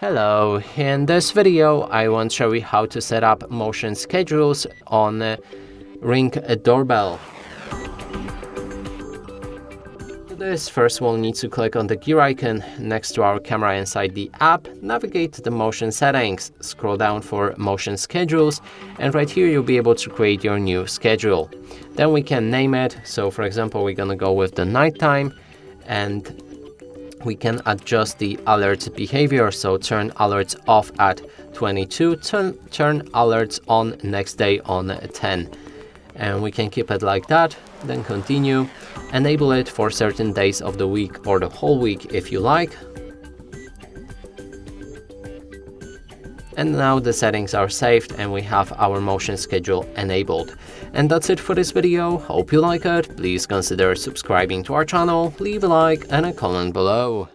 Hello, in this video I want to show you how to set up motion schedules on Ring Doorbell. For this, first we'll need to click on the gear icon next to our camera inside the app, navigate to the motion settings, scroll down for motion schedules, and right here you'll be able to create your new schedule. Then we can name it, so for example we're gonna go with the nighttime, and we can adjust the alert behavior, so turn alerts off at 22, turn alerts on next day on 10. And we can keep it like that, then continue, enable it for certain days of the week or the whole week if you like. And now the settings are saved and we have our motion schedule enabled. And that's it for this video. Hope you like it. Please consider subscribing to our channel, leave a like and a comment below.